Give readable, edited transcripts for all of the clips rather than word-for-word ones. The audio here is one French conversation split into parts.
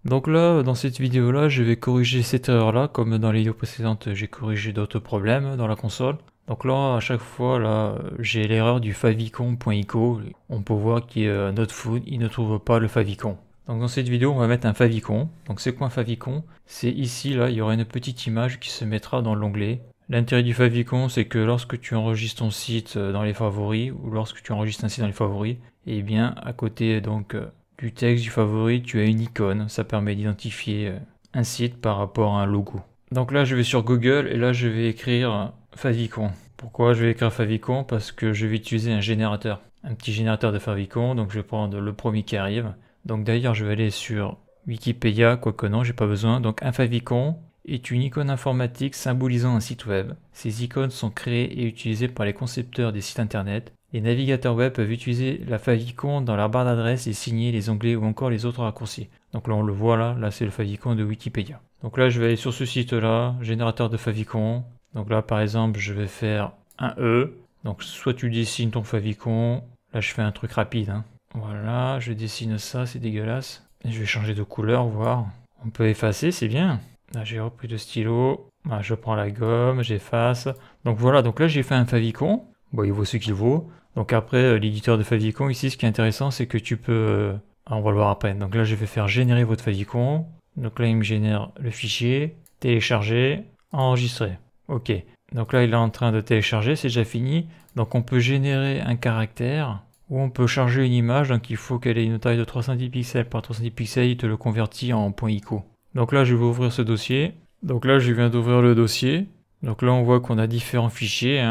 Donc là, dans cette vidéo-là, je vais corriger cette erreur-là, comme dans les vidéos précédentes, j'ai corrigé d'autres problèmes dans la console. Donc là, à chaque fois, là, j'ai l'erreur du favicon.ico. On peut voir qu'il y a not found, il ne trouve pas le favicon. Donc dans cette vidéo, on va mettre un favicon. Donc c'est quoi un favicon? C'est ici, là, il y aura une petite image qui se mettra dans l'onglet. L'intérêt du favicon, c'est que lorsque tu enregistres ton site dans les favoris, ou lorsque tu enregistres un site dans les favoris, et bien à côté donc du texte du favori, tu as une icône. Ça permet d'identifier un site par rapport à un logo. Donc là, je vais sur Google et là, je vais écrire favicon. Pourquoi je vais écrire favicon? Parce que je vais utiliser un générateur. Un petit générateur de favicon. Donc je vais prendre le premier qui arrive. Donc d'ailleurs, je vais aller sur Wikipédia, quoique non, j'ai pas besoin. Donc un favicon est une icône informatique symbolisant un site web. Ces icônes sont créées et utilisées par les concepteurs des sites internet. Les navigateurs web peuvent utiliser la favicon dans leur barre d'adresse et signer les onglets ou encore les autres raccourcis. Donc là on le voit là c'est le favicon de Wikipédia. Donc là je vais aller sur ce site là, générateur de favicon. Donc là par exemple je vais faire un E. Donc soit tu dessines ton favicon, là je fais un truc rapide. Voilà, je dessine ça, c'est dégueulasse. Et je vais changer de couleur, voir. On peut effacer, c'est bien. Là j'ai repris le stylo, voilà, je prends la gomme, j'efface. Donc voilà, donc là j'ai fait un favicon. Bon, il vaut ce qu'il vaut. Donc après, l'éditeur de favicon, ici, ce qui est intéressant, c'est que tu peux... on va le voir après. Donc là, je vais faire générer votre favicon. Donc là, il me génère le fichier, télécharger, enregistrer. Ok. Donc là, il est en train de télécharger, c'est déjà fini. Donc on peut générer un caractère ou on peut charger une image. Donc il faut qu'elle ait une taille de 310 pixels par 310 pixels. Il te le convertit en .ico. Donc là, je vais ouvrir ce dossier. Donc là, je viens d'ouvrir le dossier. Donc là, on voit qu'on a différents fichiers,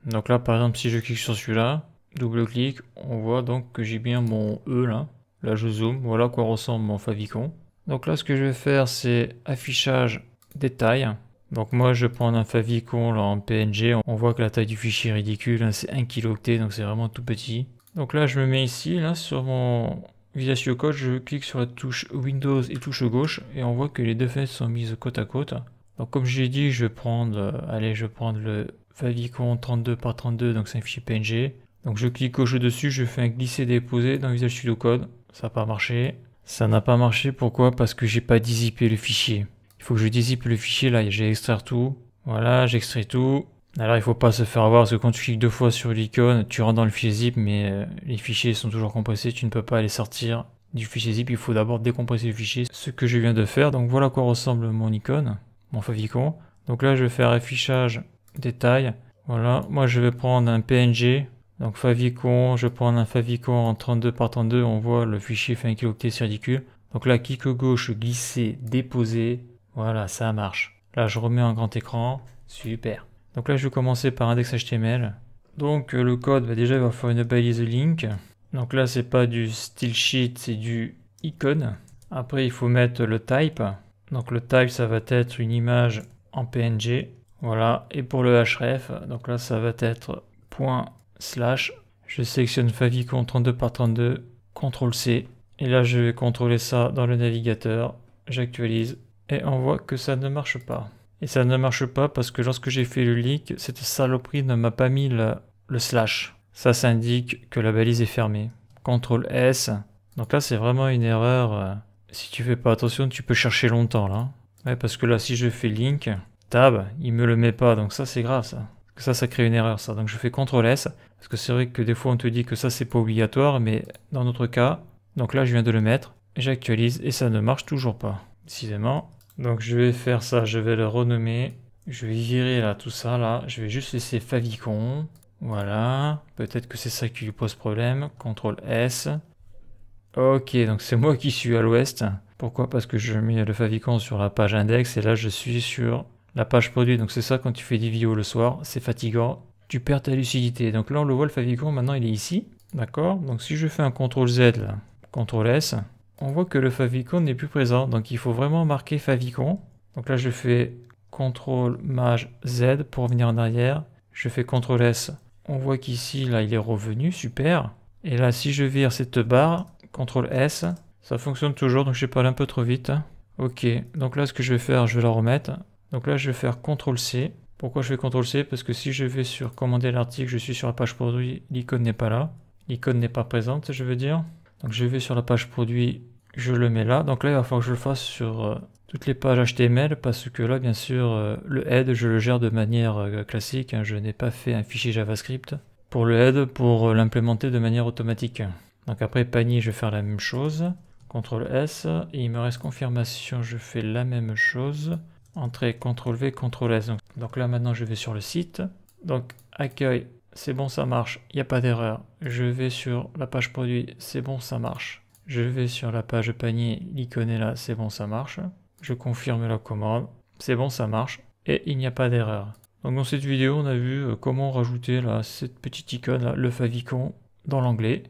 Donc là, par exemple, si je clique sur celui-là, double-clic, on voit donc que j'ai bien mon E là. Là, je zoome, voilà à quoi ressemble mon favicon. Donc là, ce que je vais faire, c'est affichage détail. Donc moi, je prends un favicon là, en PNG. On voit que la taille du fichier est ridicule, c'est 1 kilooctet, donc c'est vraiment tout petit. Donc là, je me mets ici, là, sur mon Visual Studio Code, je clique sur la touche Windows et touche gauche, et on voit que les deux fenêtres sont mises côte à côte. Donc comme j'ai dit, je vais prendre, je vais prendre le favicon 32 par 32, donc c'est un fichier PNG. Donc je clique gauche dessus, je fais un glisser-déposer dans Visual Studio Code. Ça n'a pas marché. Ça n'a pas marché, pourquoi? Parce que j'ai pas zippé le fichier. Il faut que je zippe le fichier, là, j'ai extraire tout. Voilà, j'extrais tout. Alors il faut pas se faire avoir, parce que quand tu cliques deux fois sur l'icône, tu rentres dans le fichier zip, mais les fichiers sont toujours compressés, tu ne peux pas les sortir du fichier zip, il faut d'abord décompresser le fichier, ce que je viens de faire. Donc voilà à quoi ressemble mon icône, mon favicon. Donc là je vais faire affichage détail. Voilà, moi je vais prendre un PNG. Donc favicon, je prends un favicon en 32 par 32, on voit le fichier fait 1 kilooctet, c'est ridicule. Donc là, clic gauche, glisser, déposer. Voilà, ça marche. Là, je remets en grand écran. Super. Donc là, je vais commencer par index.html. Donc le code, déjà, il va faire une balise link. Donc là, c'est pas du style sheet, c'est du icône. Après, il faut mettre le type. Donc le type, ça va être une image en PNG. Voilà. Et pour le href, donc là, ça va être ./ Je sélectionne favicon 32 par 32, CTRL-C. Et là, je vais contrôler ça dans le navigateur. J'actualise. Et on voit que ça ne marche pas. Et ça ne marche pas parce que lorsque j'ai fait le link, cette saloperie ne m'a pas mis le slash. Ça indique que la balise est fermée. CTRL-S. Donc là, c'est vraiment une erreur. Si tu fais pas attention, tu peux chercher longtemps là. Ouais, parce que là, si je fais link, tab, il me le met pas. Donc ça, c'est grave ça. Ça crée une erreur ça. Donc je fais CTRL-S. Parce que c'est vrai que des fois, on te dit que ça, c'est pas obligatoire. Mais dans notre cas, donc là, je viens de le mettre. J'actualise et ça ne marche toujours pas. Décidément. Donc je vais faire ça, je vais le renommer. Je vais virer là tout ça là. Je vais juste laisser favicon. Voilà. Peut-être que c'est ça qui lui pose problème. CTRL-S. Ok, donc c'est moi qui suis à l'ouest. Pourquoi? Parce que je mets le favicon sur la page index et là je suis sur la page produit. Donc c'est ça quand tu fais des vidéos le soir. C'est fatigant. Tu perds ta lucidité. Donc là on le voit, le favicon maintenant il est ici. D'accord? Donc si je fais un CTRL-Z là, CTRL-S. On voit que le favicon n'est plus présent, donc il faut vraiment marquer favicon. Donc là je fais CTRL-MAJ-Z pour revenir en arrière. Je fais CTRL-S. On voit qu'ici, là, il est revenu, super. Et là, si je vire cette barre, CTRL-S, ça fonctionne toujours, donc je vais parler un peu trop vite. Ok, donc là ce que je vais faire, je vais la remettre. Donc là je vais faire CTRL-C. Pourquoi je fais CTRL-C? Parce que si je vais sur commander l'article, je suis sur la page produit, l'icône n'est pas là. L'icône n'est pas présente, je veux dire. Donc je vais sur la page produit, je le mets là. Donc là, il va falloir que je le fasse sur toutes les pages HTML parce que là, bien sûr, le head, je le gère de manière classique. Hein, je n'ai pas fait un fichier JavaScript pour le head pour l'implémenter de manière automatique. Donc après, panier, je vais faire la même chose. CTRL S, et il me reste confirmation, je fais la même chose. Entrée, CTRL V, CTRL S. Donc là, maintenant, je vais sur le site. Donc, accueil, c'est bon, ça marche, il n'y a pas d'erreur. Je vais sur la page produit, c'est bon, ça marche. Je vais sur la page panier, l'icône est là, c'est bon, ça marche. Je confirme la commande, c'est bon, ça marche, et il n'y a pas d'erreur. Donc dans cette vidéo, on a vu comment rajouter là, cette petite icône, là, le favicon, dans l'onglet.